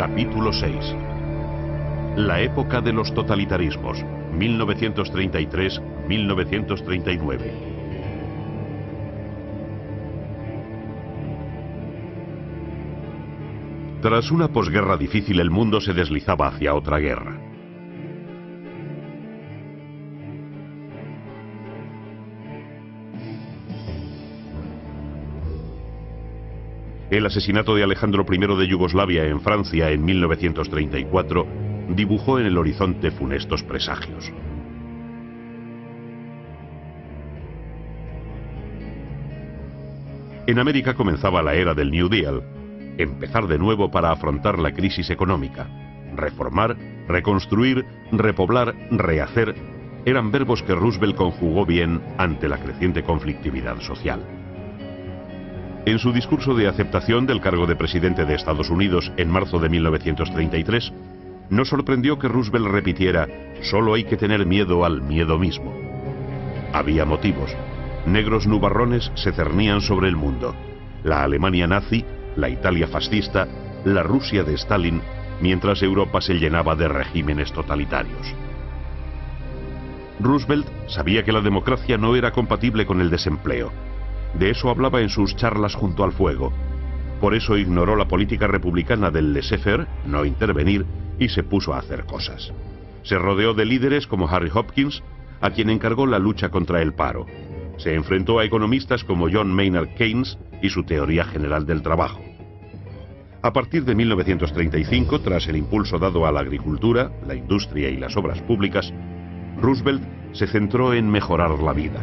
Capítulo 6. La época de los totalitarismos, 1933-1939. Tras una posguerra difícil, el mundo se deslizaba hacia otra guerra. El asesinato de Alejandro I de Yugoslavia en Francia en 1934 dibujó en el horizonte funestos presagios. En América comenzaba la era del New Deal, empezar de nuevo para afrontar la crisis económica. Reformar, reconstruir, repoblar, rehacer, eran verbos que Roosevelt conjugó bien ante la creciente conflictividad social. En su discurso de aceptación del cargo de presidente de Estados Unidos en marzo de 1933, nos sorprendió que Roosevelt repitiera: "Solo hay que tener miedo al miedo mismo". Había motivos. Negros nubarrones se cernían sobre el mundo. La Alemania nazi, la Italia fascista, la Rusia de Stalin, mientras Europa se llenaba de regímenes totalitarios. Roosevelt sabía que la democracia no era compatible con el desempleo. De eso hablaba en sus charlas junto al fuego. Por eso ignoró la política republicana del laissez-faire, no intervenir, y se puso a hacer cosas. Se rodeó de líderes como Harry Hopkins, a quien encargó la lucha contra el paro. Se enfrentó a economistas como John Maynard Keynes y su teoría general del trabajo. A partir de 1935, tras el impulso dado a la agricultura, la industria y las obras públicas, Roosevelt se centró en mejorar la vida.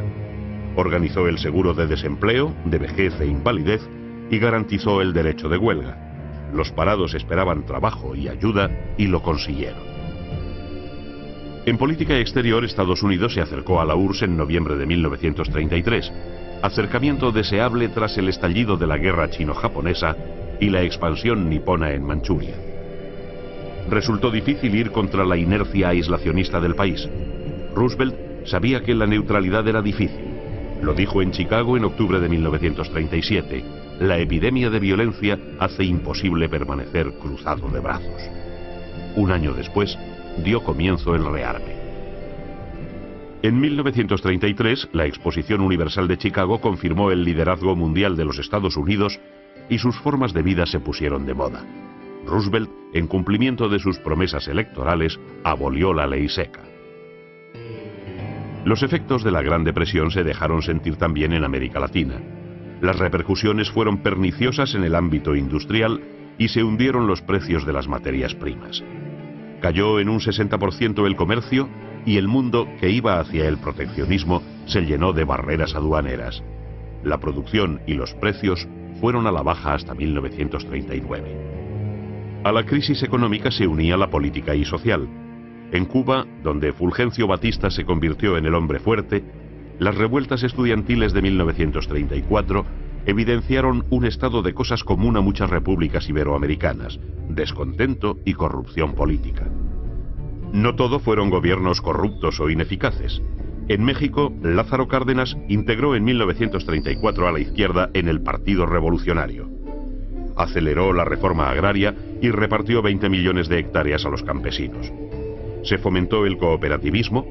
Organizó el seguro de desempleo, de vejez e invalidez y garantizó el derecho de huelga. Los parados esperaban trabajo y ayuda y lo consiguieron. En política exterior, Estados Unidos se acercó a la URSS en noviembre de 1933, acercamiento deseable tras el estallido de la guerra chino-japonesa y la expansión nipona en Manchuria. Resultó difícil ir contra la inercia aislacionista del país. Roosevelt sabía que la neutralidad era difícil. Lo dijo en Chicago en octubre de 1937. La epidemia de violencia hace imposible permanecer cruzado de brazos. Un año después, dio comienzo el rearme. En 1933, la Exposición Universal de Chicago confirmó el liderazgo mundial de los Estados Unidos y sus formas de vida se pusieron de moda. Roosevelt, en cumplimiento de sus promesas electorales, abolió la ley seca. Los efectos de la Gran Depresión se dejaron sentir también en América Latina. Las repercusiones fueron perniciosas en el ámbito industrial y se hundieron los precios de las materias primas. Cayó en un 60% el comercio y el mundo, que iba hacia el proteccionismo, se llenó de barreras aduaneras. La producción y los precios fueron a la baja hasta 1939. A la crisis económica se unía la política y social. En Cuba, donde Fulgencio Batista se convirtió en el hombre fuerte, las revueltas estudiantiles de 1934 evidenciaron un estado de cosas común a muchas repúblicas iberoamericanas: descontento y corrupción política. No todo fueron gobiernos corruptos o ineficaces. En México, Lázaro Cárdenas integró en 1934 a la izquierda en el Partido Revolucionario. Aceleró la reforma agraria y repartió 20 millones de hectáreas a los campesinos. Se fomentó el cooperativismo,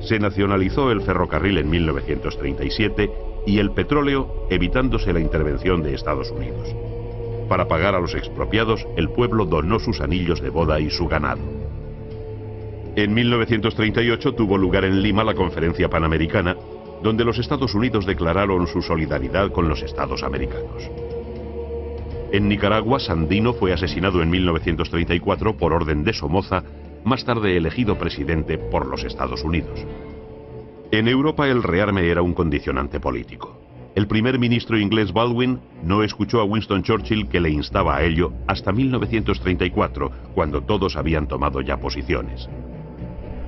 se nacionalizó el ferrocarril en 1937 y el petróleo, evitándose la intervención de Estados Unidos. Para pagar a los expropiados, el pueblo donó sus anillos de boda y su ganado. En 1938 tuvo lugar en Lima la Conferencia Panamericana, donde los Estados Unidos declararon su solidaridad con los Estados americanos. En Nicaragua, Sandino fue asesinado en 1934 por orden de Somoza, más tarde elegido presidente por los Estados Unidos. En Europa el rearme era un condicionante político. El primer ministro inglés Baldwin no escuchó a Winston Churchill, que le instaba a ello, hasta 1934, cuando todos habían tomado ya posiciones.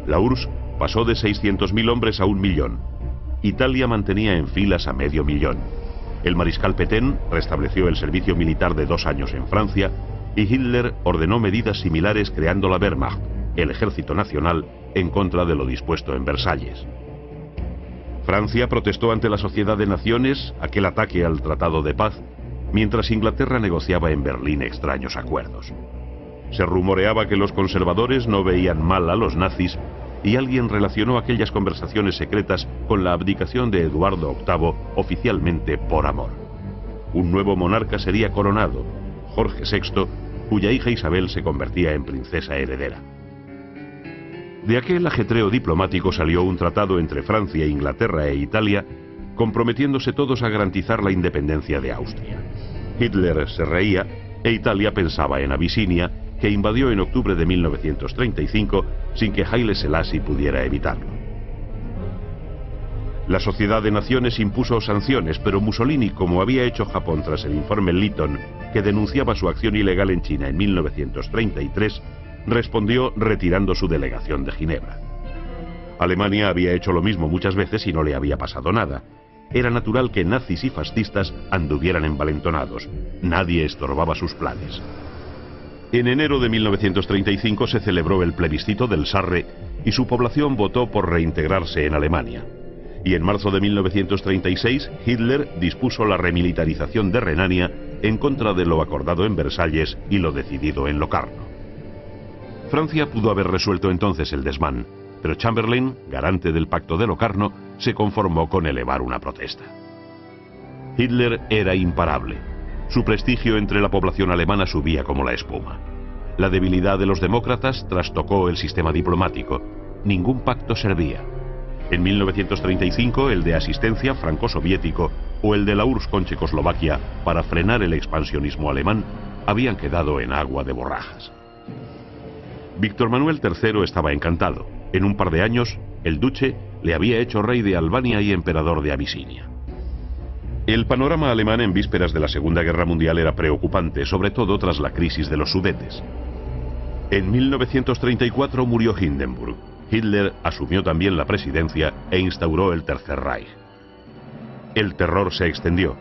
La URSS pasó de 600.000 hombres a 1 millón. Italia mantenía en filas a medio millón. El mariscal Pétain restableció el servicio militar de 2 años en Francia y Hitler ordenó medidas similares creando la Wehrmacht, el ejército nacional, en contra de lo dispuesto en Versalles. Francia protestó ante la Sociedad de Naciones aquel ataque al Tratado de Paz, mientras Inglaterra negociaba en Berlín extraños acuerdos. Se rumoreaba que los conservadores no veían mal a los nazis y alguien relacionó aquellas conversaciones secretas con la abdicación de Eduardo VIII oficialmente por amor. Un nuevo monarca sería coronado, Jorge VI, cuya hija Isabel se convertía en princesa heredera. De aquel ajetreo diplomático salió un tratado entre Francia, Inglaterra e Italia, comprometiéndose todos a garantizar la independencia de Austria. Hitler se reía e Italia pensaba en Abisinia, que invadió en octubre de 1935 sin que Haile Selassie pudiera evitarlo. La Sociedad de Naciones impuso sanciones, pero Mussolini, como había hecho Japón tras el informe Lytton, que denunciaba su acción ilegal en China en 1933, respondió retirando su delegación de Ginebra. Alemania había hecho lo mismo muchas veces y no le había pasado nada. Era natural que nazis y fascistas anduvieran envalentonados. Nadie estorbaba sus planes. En enero de 1935 se celebró el plebiscito del Sarre y su población votó por reintegrarse en Alemania. Y en marzo de 1936 Hitler dispuso la remilitarización de Renania en contra de lo acordado en Versalles y lo decidido en Locarno. Francia pudo haber resuelto entonces el desmán, pero Chamberlain, garante del pacto de Locarno, se conformó con elevar una protesta. Hitler era imparable. Su prestigio entre la población alemana subía como la espuma. La debilidad de los demócratas trastocó el sistema diplomático. Ningún pacto servía. En 1935 el de asistencia franco-soviético o el de la URSS con Checoslovaquia para frenar el expansionismo alemán habían quedado en agua de borrajas. Víctor Manuel III estaba encantado. En un par de años, el duce le había hecho rey de Albania y emperador de Abisinia. El panorama alemán en vísperas de la Segunda Guerra Mundial era preocupante, sobre todo tras la crisis de los Sudetes. En 1934 murió Hindenburg. Hitler asumió también la presidencia e instauró el Tercer Reich. El terror se extendió.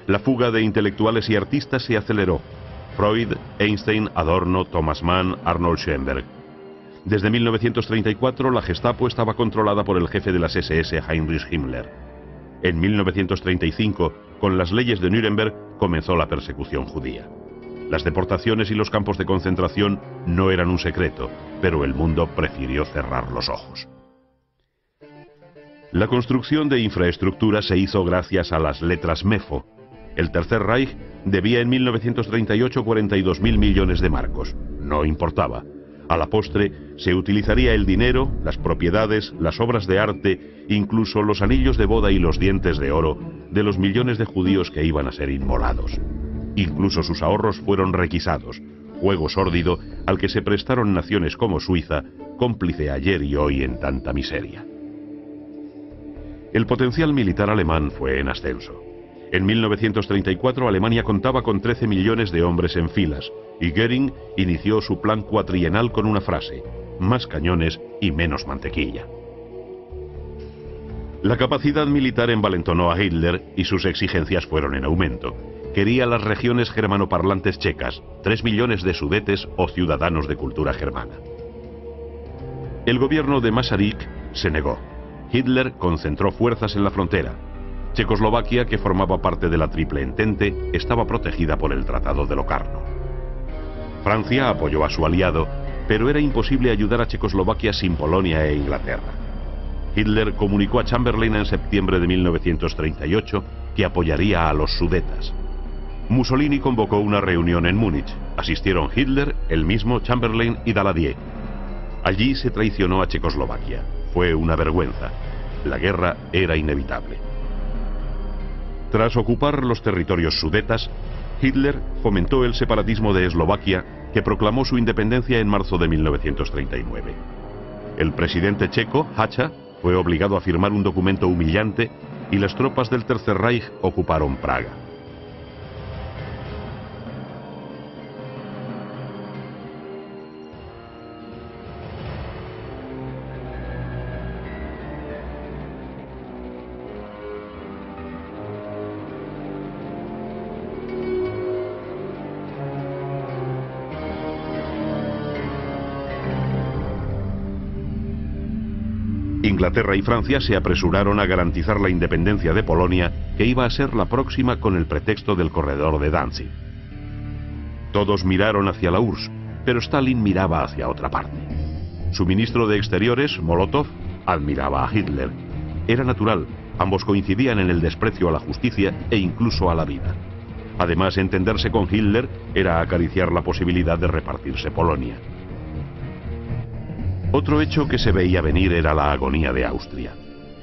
La fuga de intelectuales y artistas se aceleró. Freud, Einstein, Adorno, Thomas Mann, Arnold Schoenberg. Desde 1934 la Gestapo estaba controlada por el jefe de las SS, Heinrich Himmler. En 1935, con las leyes de Nuremberg, comenzó la persecución judía. Las deportaciones y los campos de concentración no eran un secreto, pero el mundo prefirió cerrar los ojos. La construcción de infraestructura se hizo gracias a las letras MEFO. El Tercer Reich debía en 1938 42.000 millones de marcos. No importaba. A la postre se utilizaría el dinero, las propiedades, las obras de arte, incluso los anillos de boda y los dientes de oro de los millones de judíos que iban a ser inmolados. Incluso sus ahorros fueron requisados, juego sórdido al que se prestaron naciones como Suiza, cómplice ayer y hoy en tanta miseria. El potencial militar alemán fue en ascenso. En 1934 Alemania contaba con 13 millones de hombres en filas, y Göring inició su plan cuatrienal con una frase: más cañones y menos mantequilla. La capacidad militar envalentonó a Hitler y sus exigencias fueron en aumento. Quería las regiones germanoparlantes checas, 3 millones de sudetes o ciudadanos de cultura germana. El gobierno de Masaryk se negó. Hitler concentró fuerzas en la frontera. Checoslovaquia, que formaba parte de la Triple Entente, estaba protegida por el Tratado de Locarno. Francia apoyó a su aliado, pero era imposible ayudar a Checoslovaquia sin Polonia e Inglaterra. Hitler comunicó a Chamberlain en septiembre de 1938 que apoyaría a los Sudetas. Mussolini convocó una reunión en Múnich. Asistieron Hitler, él mismo, Chamberlain y Daladier. Allí se traicionó a Checoslovaquia. Fue una vergüenza. La guerra era inevitable. Tras ocupar los territorios sudetas, Hitler fomentó el separatismo de Eslovaquia, que proclamó su independencia en marzo de 1939. El presidente checo, Hacha, fue obligado a firmar un documento humillante y las tropas del Tercer Reich ocuparon Praga. Inglaterra y Francia se apresuraron a garantizar la independencia de Polonia, que iba a ser la próxima con el pretexto del corredor de Danzig. Todos miraron hacia la URSS, pero Stalin miraba hacia otra parte. Su ministro de Exteriores, Molotov, admiraba a Hitler. Era natural, ambos coincidían en el desprecio a la justicia e incluso a la vida. Además, entenderse con Hitler era acariciar la posibilidad de repartirse Polonia. Otro hecho que se veía venir era la agonía de Austria.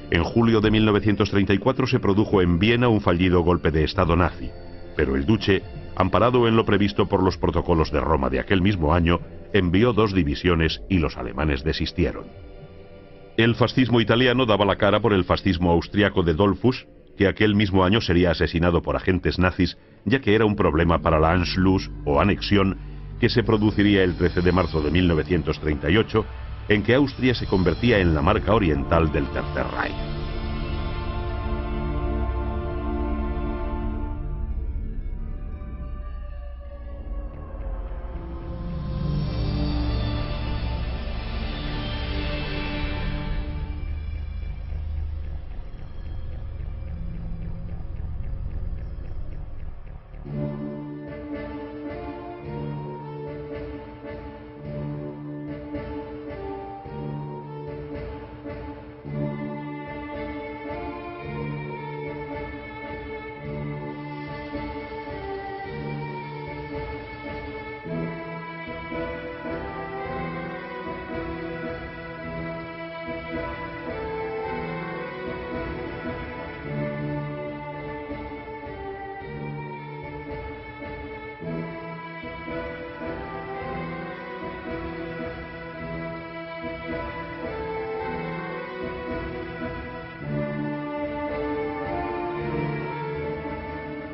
En julio de 1934 se produjo en Viena un fallido golpe de Estado nazi, pero el duce, amparado en lo previsto por los protocolos de Roma de aquel mismo año, envió 2 divisiones y los alemanes desistieron. El fascismo italiano daba la cara por el fascismo austriaco de Dollfuss, que aquel mismo año sería asesinado por agentes nazis, ya que era un problema para la Anschluss o anexión que se produciría el 13 de marzo de 1938, en que Austria se convertía en la marca oriental del Tercer Reich.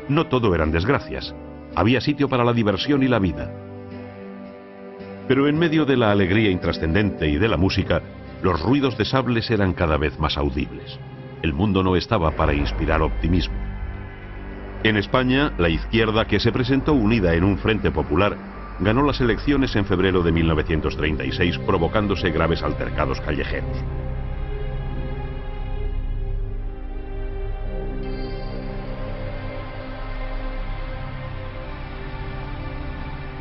No todo eran desgracias. Había sitio para la diversión y la vida. Pero en medio de la alegría intrascendente y de la música, los ruidos de sables eran cada vez más audibles. El mundo no estaba para inspirar optimismo. En España, la izquierda, que se presentó unida en un frente popular, ganó las elecciones en febrero de 1936, provocándose graves altercados callejeros.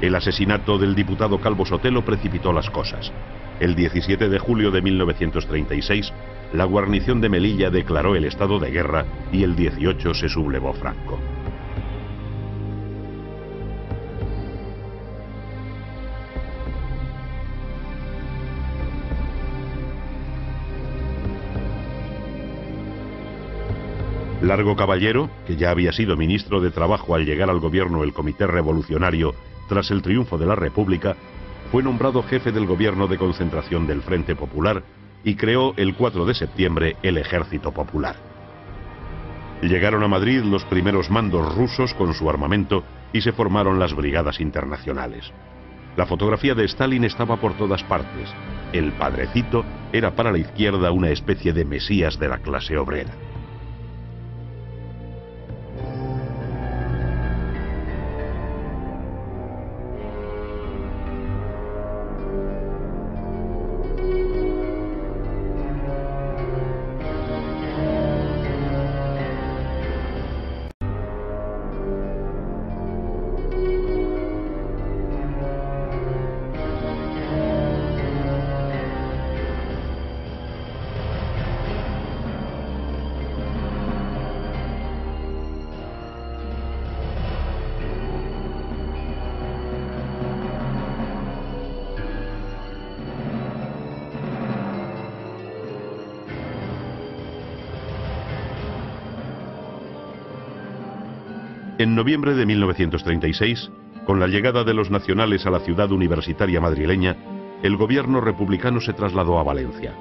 El asesinato del diputado Calvo Sotelo precipitó las cosas. El 17 de julio de 1936, la guarnición de Melilla declaró el estado de guerra y el 18 se sublevó Franco. Largo Caballero, que ya había sido ministro de Trabajo al llegar al gobierno el Comité Revolucionario tras el triunfo de la República, fue nombrado jefe del gobierno de concentración del Frente Popular y creó el 4 de septiembre el Ejército Popular. Llegaron a Madrid los primeros mandos rusos con su armamento y se formaron las brigadas internacionales. La fotografía de Stalin estaba por todas partes. El padrecito era para la izquierda una especie de mesías de la clase obrera. En noviembre de 1936, con la llegada de los nacionales a la ciudad universitaria madrileña, el gobierno republicano se trasladó a Valencia.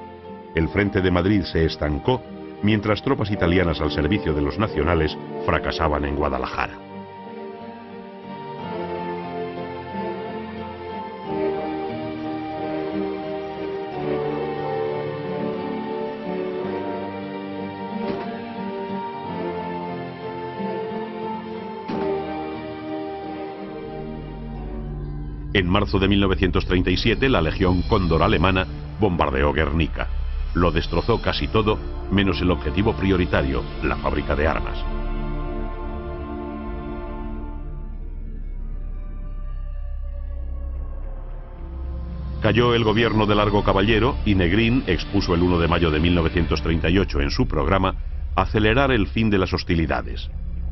El Frente de Madrid se estancó, mientras tropas italianas al servicio de los nacionales fracasaban en Guadalajara. En marzo de 1937, la Legión Cóndor alemana bombardeó Guernica. Lo destrozó casi todo, menos el objetivo prioritario, la fábrica de armas. Cayó el gobierno de Largo Caballero y Negrín expuso el 1 de mayo de 1938 en su programa acelerar el fin de las hostilidades.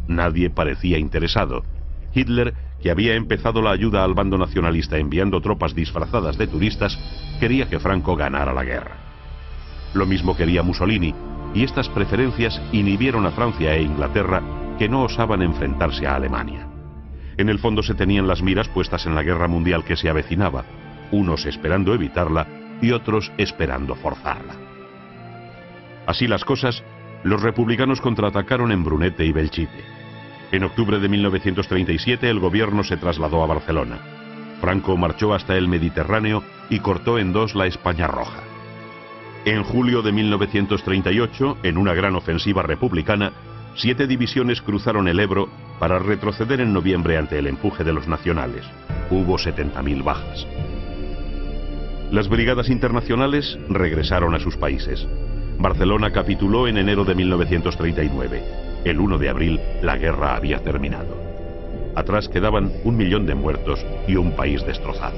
Nadie parecía interesado. Hitler, que había empezado la ayuda al bando nacionalista enviando tropas disfrazadas de turistas, quería que Franco ganara la guerra. Lo mismo quería Mussolini, y estas preferencias inhibieron a Francia e Inglaterra, que no osaban enfrentarse a Alemania. En el fondo se tenían las miras puestas en la guerra mundial que se avecinaba, unos esperando evitarla y otros esperando forzarla. Así las cosas, los republicanos contraatacaron en Brunete y Belchite. En octubre de 1937 el gobierno se trasladó a Barcelona. Franco marchó hasta el Mediterráneo y cortó en dos la España Roja. En julio de 1938, en una gran ofensiva republicana, 7 divisiones cruzaron el Ebro para retroceder en noviembre ante el empuje de los nacionales. Hubo 70.000 bajas. Las brigadas internacionales regresaron a sus países. Barcelona capituló en enero de 1939. El 1 de abril, la guerra había terminado. Atrás quedaban 1 millón de muertos y un país destrozado.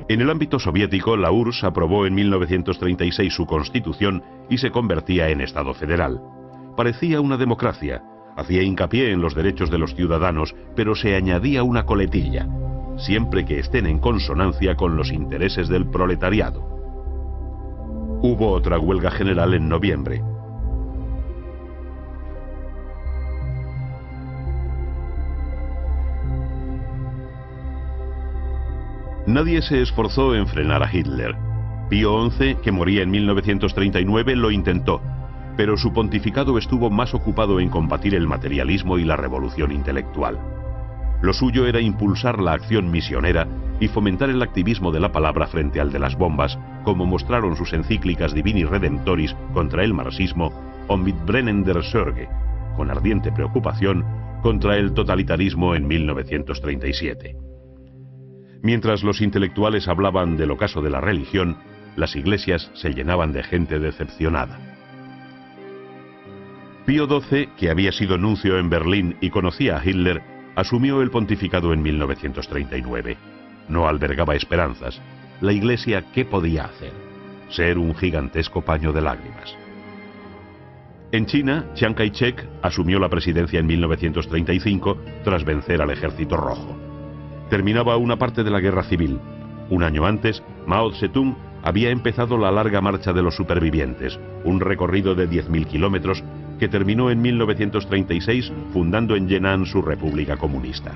En el ámbito soviético, la URSS aprobó en 1936 su constitución y se convertía en Estado federal. Parecía una democracia, hacía hincapié en los derechos de los ciudadanos, pero se añadía una coletilla: siempre que estén en consonancia con los intereses del proletariado. Hubo otra huelga general en noviembre. Nadie se esforzó en frenar a Hitler. Pío XI, que moría en 1939, lo intentó, pero su pontificado estuvo más ocupado en combatir el materialismo y la revolución intelectual. Lo suyo era impulsar la acción misionera y fomentar el activismo de la palabra frente al de las bombas, como mostraron sus encíclicas Divini Redemptoris contra el marxismo o Mit brennender Sorge, con ardiente preocupación, contra el totalitarismo en 1937. Mientras los intelectuales hablaban del ocaso de la religión, las iglesias se llenaban de gente decepcionada. Pío XII, que había sido nuncio en Berlín y conocía a Hitler, asumió el pontificado en 1939. No albergaba esperanzas. La Iglesia, ¿qué podía hacer? Ser un gigantesco paño de lágrimas. En China, Chiang Kai-shek asumió la presidencia en 1935 tras vencer al Ejército Rojo. Terminaba una parte de la guerra civil. Un año antes, Mao Zedong había empezado la larga marcha de los supervivientes, un recorrido de 10.000 kilómetros que terminó en 1936 fundando en Yenan su República Comunista.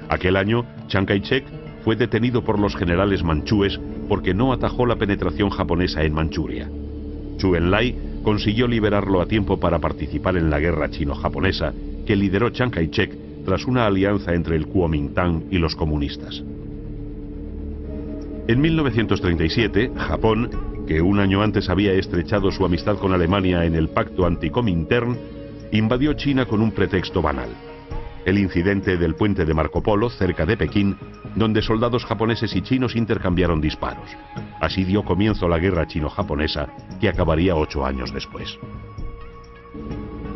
Aquel año, Chiang Kai-shek fue detenido por los generales manchúes porque no atajó la penetración japonesa en Manchuria. Zhou Enlai consiguió liberarlo a tiempo para participar en la guerra chino-japonesa que lideró Chiang Kai-shek tras una alianza entre el Kuomintang y los comunistas. En 1937, Japón, que un año antes había estrechado su amistad con Alemania en el pacto anti-Comintern, invadió China con un pretexto banal: el incidente del puente de Marco Polo cerca de Pekín, donde soldados japoneses y chinos intercambiaron disparos. Así dio comienzo la guerra chino-japonesa, que acabaría 8 años después.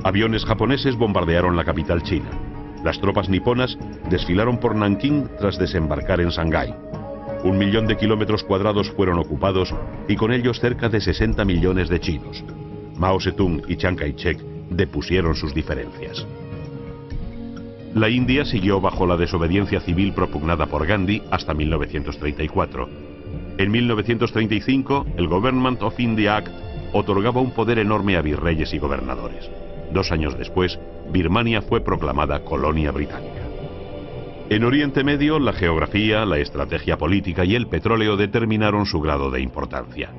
Aviones japoneses bombardearon la capital china. Las tropas niponas desfilaron por Nankín tras desembarcar en Shanghái. 1 millón de kilómetros cuadrados fueron ocupados y con ellos cerca de 60 millones de chinos. Mao Zedong y Chiang Kai-shek depusieron sus diferencias. La India siguió bajo la desobediencia civil propugnada por Gandhi hasta 1934. En 1935, el Government of India Act otorgaba un poder enorme a virreyes y gobernadores. 2 años después, Birmania fue proclamada colonia británica. En Oriente Medio, la geografía, la estrategia política y el petróleo determinaron su grado de importancia.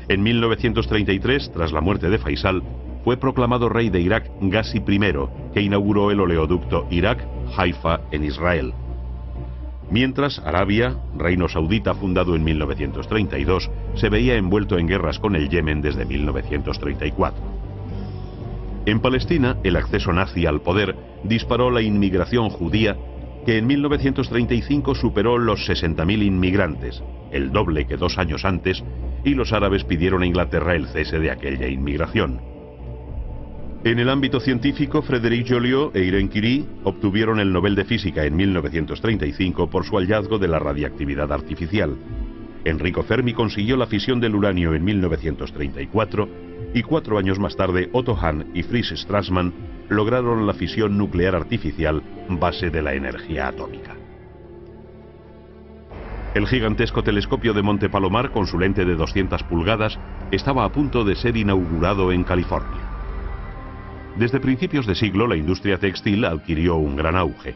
En 1933, tras la muerte de Faisal, fue proclamado rey de Irak Ghazi I, que inauguró el oleoducto Irak-Haifa en Israel. Mientras, Arabia, reino saudita fundado en 1932, se veía envuelto en guerras con el Yemen desde 1934. En Palestina, el acceso nazi al poder disparó la inmigración judía, que en 1935 superó los 60.000 inmigrantes, el doble que 2 años antes, y los árabes pidieron a Inglaterra el cese de aquella inmigración. En el ámbito científico, Frédéric Joliot e Irene Curie obtuvieron el Nobel de Física en 1935 por su hallazgo de la radiactividad artificial. Enrico Fermi consiguió la fisión del uranio en 1934 y 4 años más tarde Otto Hahn y Fritz Strassmann lograron la fisión nuclear artificial base de la energía atómica. El gigantesco telescopio de Monte Palomar con su lente de 200 pulgadas estaba a punto de ser inaugurado en California. Desde principios de siglo la industria textil adquirió un gran auge.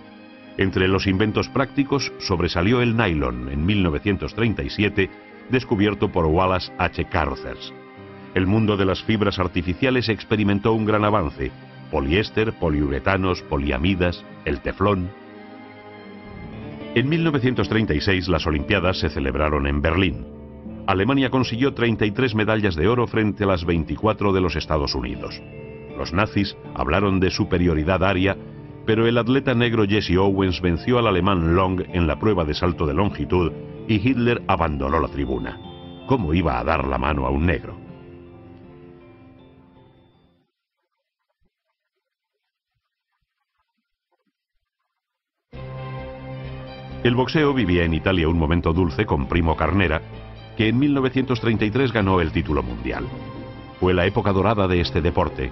Entre los inventos prácticos sobresalió el nylon en 1937, descubierto por Wallace H. Carothers. El mundo de las fibras artificiales experimentó un gran avance: poliéster, poliuretanos, poliamidas, el teflón. En 1936 las Olimpiadas se celebraron en Berlín. Alemania consiguió 33 medallas de oro frente a las 24 de los Estados Unidos. Los nazis hablaron de superioridad aria, pero el atleta negro Jesse Owens venció al alemán Long en la prueba de salto de longitud y Hitler abandonó la tribuna. ¿Cómo iba a dar la mano a un negro? El boxeo vivía en Italia un momento dulce con Primo Carnera, que en 1933 ganó el título mundial. Fue la época dorada de este deporte.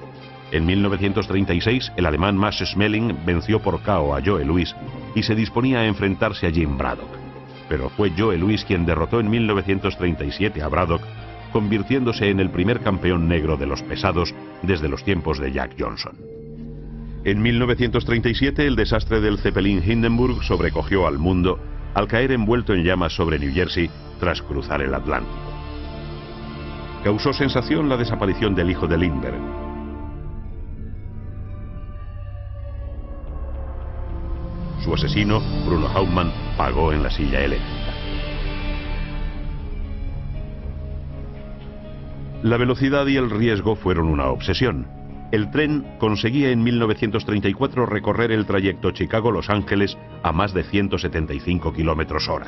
En 1936 el alemán Max Schmeling venció por KO a Joe Louis y se disponía a enfrentarse a Jim Braddock. Pero fue Joe Louis quien derrotó en 1937 a Braddock, convirtiéndose en el primer campeón negro de los pesados desde los tiempos de Jack Johnson. En 1937 el desastre del Zeppelin Hindenburg sobrecogió al mundo al caer envuelto en llamas sobre New Jersey tras cruzar el Atlántico. Causó sensación la desaparición del hijo de Lindbergh. Su asesino, Bruno Hauptmann, pagó en la silla eléctrica. La velocidad y el riesgo fueron una obsesión. El tren conseguía en 1934 recorrer el trayecto Chicago-Los Ángeles a más de 175 km/h.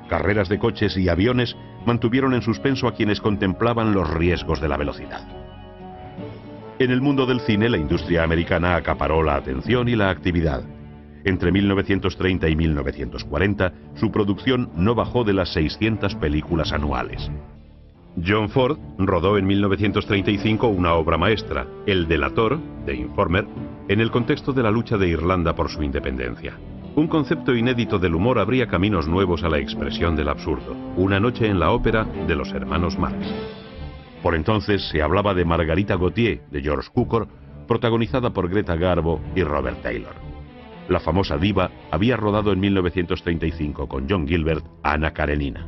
Carreras de coches y aviones mantuvieron en suspenso a quienes contemplaban los riesgos de la velocidad. En el mundo del cine, la industria americana acaparó la atención y la actividad. Entre 1930 y 1940, su producción no bajó de las 600 películas anuales. John Ford rodó en 1935 una obra maestra, El delator, de Informer, en el contexto de la lucha de Irlanda por su independencia. Un concepto inédito del humor abría caminos nuevos a la expresión del absurdo. Una noche en la ópera de los hermanos Marx. Por entonces se hablaba de Margarita Gautier, de George Cukor, protagonizada por Greta Garbo y Robert Taylor. La famosa diva había rodado en 1935 con John Gilbert Ana Karenina.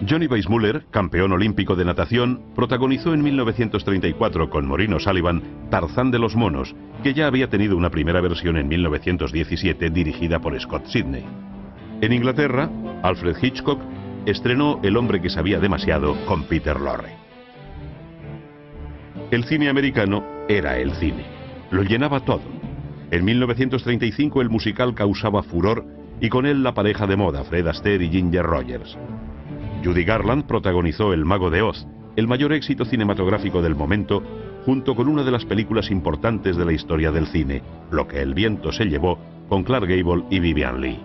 Johnny Weissmuller, campeón olímpico de natación, protagonizó en 1934 con Maureen O'Sullivan Tarzán de los monos, que ya había tenido una primera versión en 1917 dirigida por Scott Sidney. En Inglaterra, Alfred Hitchcock estrenó El hombre que sabía demasiado con Peter Lorre. El cine americano era el cine. Lo llenaba todo. En 1935 el musical causaba furor y con él la pareja de moda Fred Astaire y Ginger Rogers. Judy Garland protagonizó El mago de Oz, el mayor éxito cinematográfico del momento, junto con una de las películas importantes de la historia del cine, Lo que el viento se llevó, con Clark Gable y Vivian Leigh.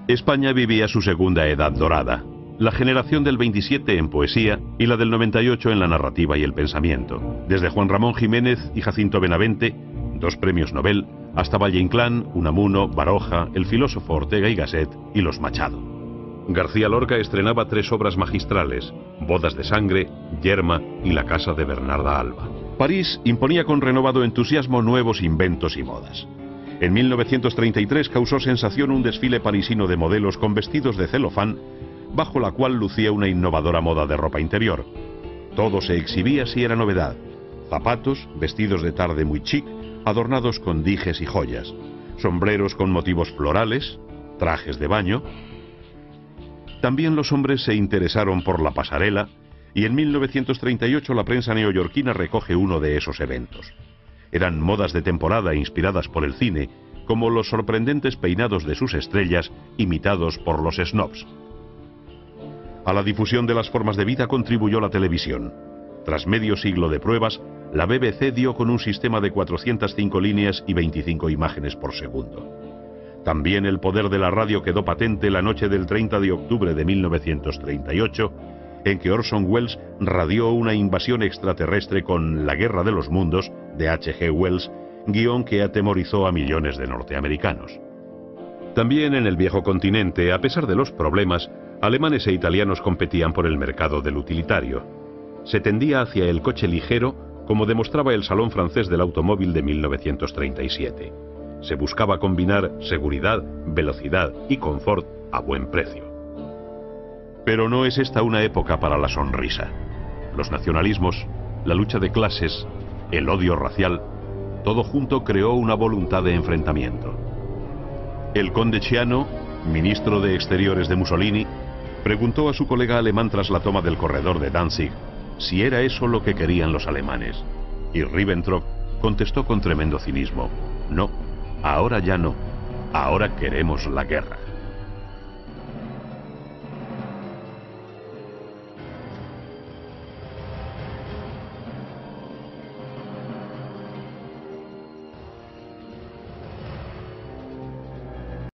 España vivía su segunda edad dorada, la generación del 27 en poesía y la del 98 en la narrativa y el pensamiento. Desde Juan Ramón Jiménez y Jacinto Benavente, 2 premios Nobel, hasta Valle Inclán, Unamuno, Baroja, el filósofo Ortega y Gasset y los Machado. García Lorca estrenaba 3 obras magistrales: Bodas de sangre, Yerma y La casa de Bernarda Alba. París imponía con renovado entusiasmo nuevos inventos y modas. En 1933 causó sensación un desfile parisino de modelos con vestidos de celofán, bajo la cual lucía una innovadora moda de ropa interior. Todo se exhibía si era novedad: zapatos, vestidos de tarde muy chic, adornados con dijes y joyas, sombreros con motivos florales, trajes de baño. También los hombres se interesaron por la pasarela y en 1938 la prensa neoyorquina recoge uno de esos eventos. Eran modas de temporada inspiradas por el cine, como los sorprendentes peinados de sus estrellas imitados por los snobs. A la difusión de las formas de vida contribuyó la televisión. Tras medio siglo de pruebas, la BBC dio con un sistema de 405 líneas y 25 imágenes por segundo. También el poder de la radio quedó patente la noche del 30 de octubre de 1938, en que Orson Welles radió una invasión extraterrestre con La Guerra de los Mundos, de H.G. Wells, guión que atemorizó a millones de norteamericanos. También en el viejo continente, a pesar de los problemas, alemanes e italianos competían por el mercado del utilitario. Se tendía hacia el coche ligero, como demostraba el Salón Francés del Automóvil de 1937. Se buscaba combinar seguridad, velocidad y confort a buen precio. Pero no es esta una época para la sonrisa. Los nacionalismos, la lucha de clases, el odio racial, todo junto creó una voluntad de enfrentamiento. El conde Ciano, ministro de Exteriores de Mussolini, preguntó a su colega alemán tras la toma del corredor de Danzig si era eso lo que querían los alemanes. Y Ribbentrop contestó con tremendo cinismo: no, ahora ya no, ahora queremos la guerra.